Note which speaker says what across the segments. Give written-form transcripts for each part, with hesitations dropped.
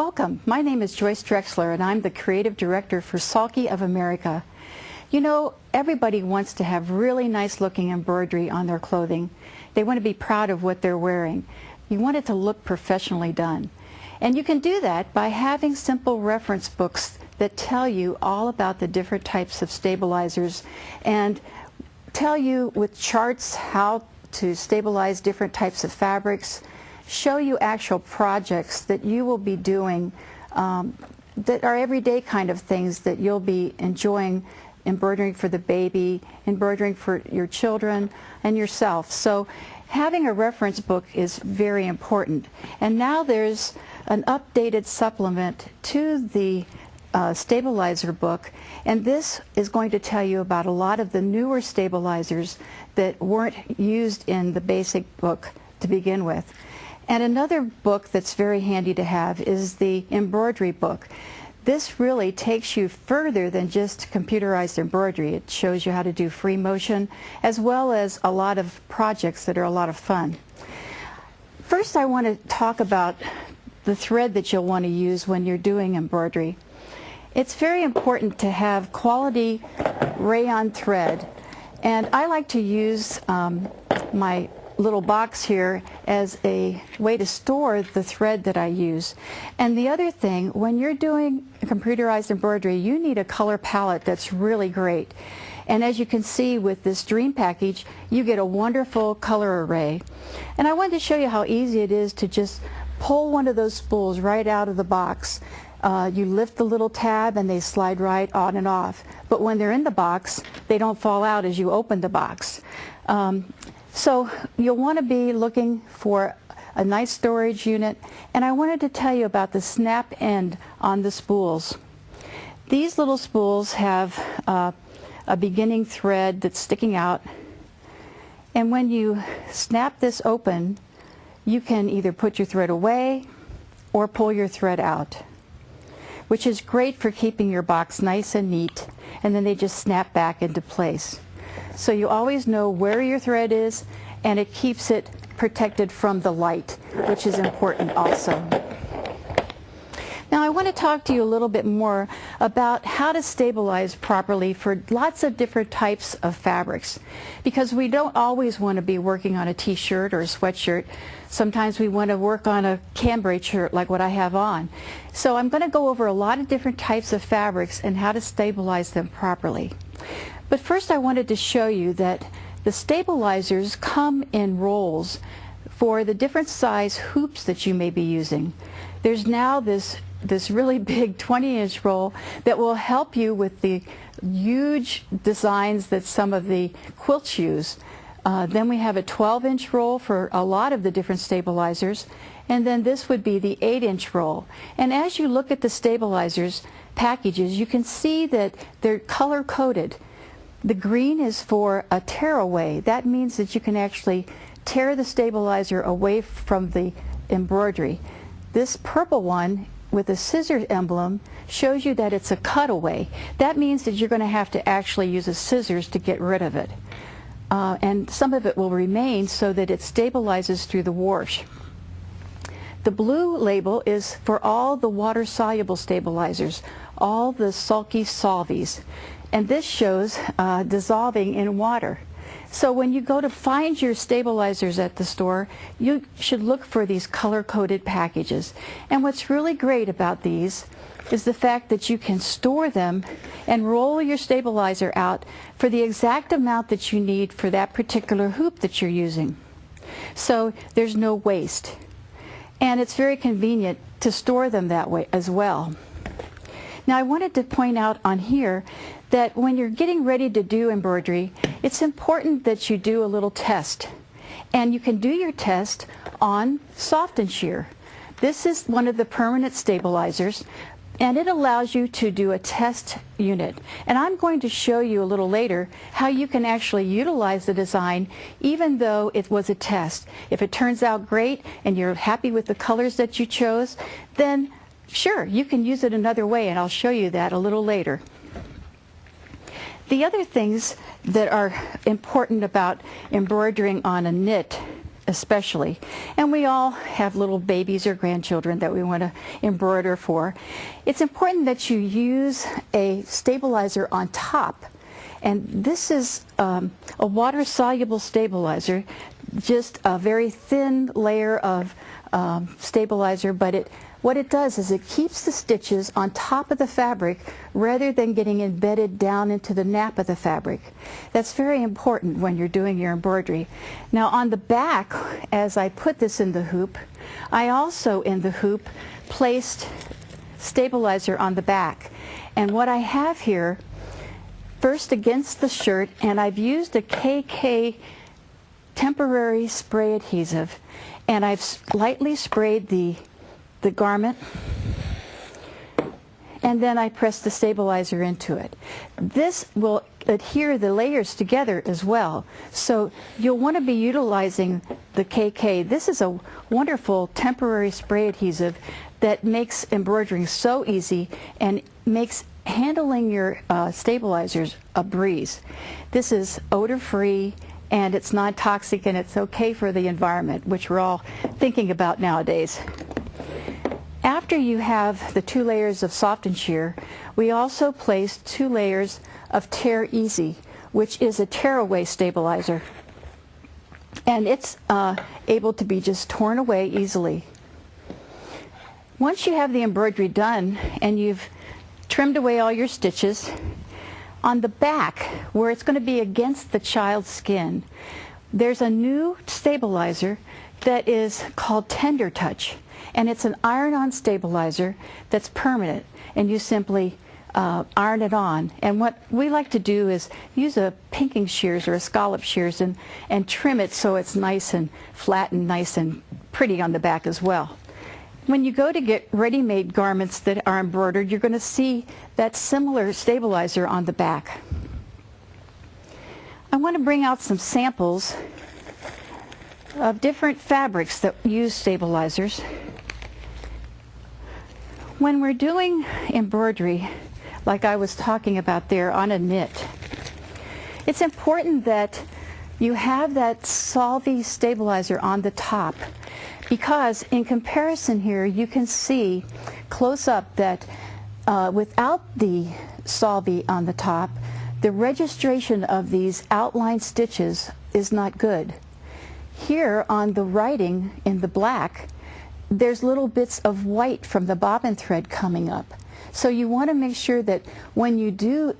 Speaker 1: Welcome. My name is Joyce Drexler and I'm the Creative Director for Sulky of America. You know, everybody wants to have really nice looking embroidery on their clothing. They want to be proud of what they're wearing. You want it to look professionally done. And you can do that by having simple reference books that tell you all about the different types of stabilizers and tell you with charts how to stabilize different types of fabrics, show you actual projects that you will be doing that are everyday kind of things that you'll be enjoying, embroidering for the baby, embroidering for your children and yourself. So having a reference book is very important. And now there's an updated supplement to the stabilizer book, and this is going to tell you about a lot of the newer stabilizers that weren't used in the basic book to begin with. And another book that's very handy to have is the Embroidery Book. This really takes you further than just computerized embroidery. It shows you how to do free motion as well as a lot of projects that are a lot of fun. First, I want to talk about the thread that you'll want to use when you're doing embroidery. It's very important to have quality rayon thread, and I like to use my little box here as a way to store the thread that I use. And the other thing, when you're doing computerized embroidery, you need a color palette that's really great. And as you can see with this Dream package, you get a wonderful color array. And I wanted to show you how easy it is to just pull one of those spools right out of the box. You lift the little tab and they slide right on and off. But when they're in the box, they don't fall out as you open the box. So you'll want to be looking for a nice storage unit, and I wanted to tell you about the snap end on the spools. These little spools have a beginning thread that's sticking out, and when you snap this open, you can either put your thread away or pull your thread out, which is great for keeping your box nice and neat, and then they just snap back into place. So you always know where your thread is, and it keeps it protected from the light, which is important also. Now I want to talk to you a little bit more about how to stabilize properly for lots of different types of fabrics, because we don't always want to be working on a t-shirt or a sweatshirt. Sometimes we want to work on a cambray shirt like what I have on. So I'm going to go over a lot of different types of fabrics and how to stabilize them properly. But first I wanted to show you that the stabilizers come in rolls for the different size hoops that you may be using. There's now this really big 20-inch roll that will help you with the huge designs that some of the quilts use. Then we have a 12-inch roll for a lot of the different stabilizers, and then this would be the 8-inch roll. And as you look at the stabilizers packages, you can see that they're color-coded. The green is for a tear away. That means that you can actually tear the stabilizer away from the embroidery. This purple one with a scissor emblem shows you that it's a cutaway. That means that you're going to have to actually use a scissors to get rid of it. And some of it will remain so that it stabilizes through the wash. The blue label is for all the water-soluble stabilizers, all the Sulky Solvies. And this shows dissolving in water. So when you go to find your stabilizers at the store, you should look for these color-coded packages. And what's really great about these is the fact that you can store them and roll your stabilizer out for the exact amount that you need for that particular hoop that you're using. So there's no waste. And it's very convenient to store them that way as well. Now I wanted to point out on here that when you're getting ready to do embroidery, it's important that you do a little test. And you can do your test on soft and shear. This is one of the permanent stabilizers, and it allows you to do a test unit. And I'm going to show you a little later how you can actually utilize the design even though it was a test. If it turns out great and you're happy with the colors that you chose, then sure, you can use it another way, and I'll show you that a little later. The other things that are important about embroidering on a knit especially. And we all have little babies or grandchildren that we want to embroider for. It's important that you use a stabilizer on top. And this is a water-soluble stabilizer, just a very thin layer of stabilizer, but what it does is it keeps the stitches on top of the fabric rather than getting embedded down into the nap of the fabric. That's very important when you're doing your embroidery. Now on the back, as I put this in the hoop, I also in the hoop placed stabilizer on the back. And what I have here, first against the shirt, and I've used a KK temporary spray adhesive, and I've lightly sprayed the garment, and then I press the stabilizer into it. This will adhere the layers together as well, so you'll want to be utilizing the KK. This is a wonderful temporary spray adhesive that makes embroidering so easy and makes handling your stabilizers a breeze. This is odor-free, and it's non-toxic, and it's okay for the environment, which we're all thinking about nowadays. After you have the 2 layers of soft and sheer, we also placed 2 layers of Tear Easy, which is a tear-away stabilizer. And it's able to be just torn away easily. Once you have the embroidery done and you've trimmed away all your stitches, on the back, where it's going to be against the child's skin, there's a new stabilizer that is called Tender Touch. And it's an iron-on stabilizer that's permanent, and you simply iron it on. And what we like to do is use a pinking shears or a scallop shears and trim it so it's nice and flat and nice and pretty on the back as well. When you go to get ready-made garments that are embroidered, you're going to see that similar stabilizer on the back. I want to bring out some samples of different fabrics that use stabilizers. When we're doing embroidery, like I was talking about there on a knit, it's important that you have that Sulky stabilizer on the top, because in comparison here you can see close up that without the Sulky on the top, the registration of these outline stitches is not good. Here on the writing in the black, there's little bits of white from the bobbin thread coming up. So you want to make sure that when you do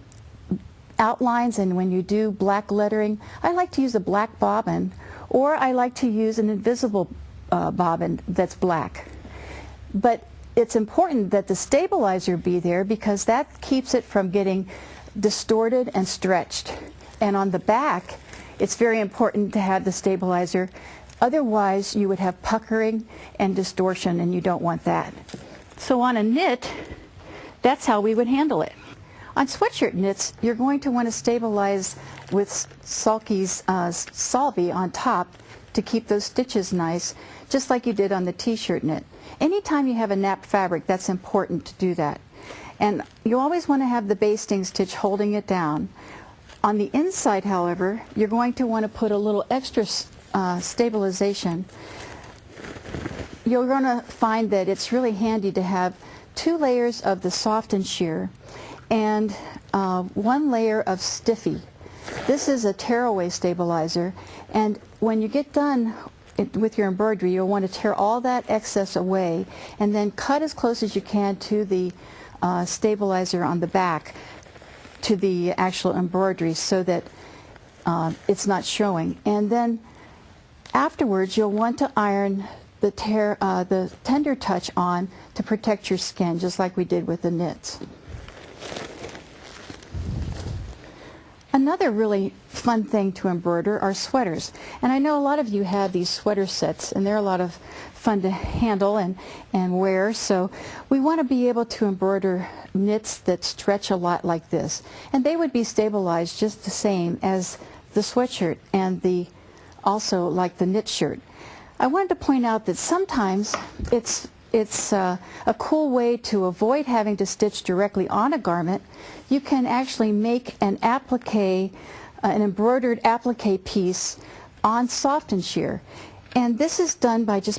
Speaker 1: outlines and when you do black lettering, I like to use a black bobbin, or I like to use an invisible bobbin that's black. But it's important that the stabilizer be there, because that keeps it from getting distorted and stretched. And on the back, it's very important to have the stabilizer. Otherwise, you would have puckering and distortion, and you don't want that. So on a knit, that's how we would handle it. On sweatshirt knits, you're going to want to stabilize with Sulky's Sulky on top to keep those stitches nice, just like you did on the t-shirt knit. Anytime you have a napped fabric, that's important to do that. And you always want to have the basting stitch holding it down. On the inside, however, you're going to want to put a little extra stabilization. You're going to find that it's really handy to have 2 layers of the soft and sheer and 1 layer of stiffy. This is a tear-away stabilizer, and when you get done with your embroidery, you'll want to tear all that excess away and then cut as close as you can to the stabilizer on the back, to the actual embroidery, so that it's not showing. And then afterwards, you'll want to iron the Tender Touch on to protect your skin, just like we did with the knits. Another really fun thing to embroider are sweaters. And I know a lot of you have these sweater sets, and they're a lot of fun to handle and wear. So we want to be able to embroider knits that stretch a lot like this. And they would be stabilized just the same as the sweatshirt and also like the knit shirt. I wanted to point out that sometimes it's a cool way to avoid having to stitch directly on a garment. You can actually make an appliqué, an embroidered appliqué piece on soft and sheer. And this is done by just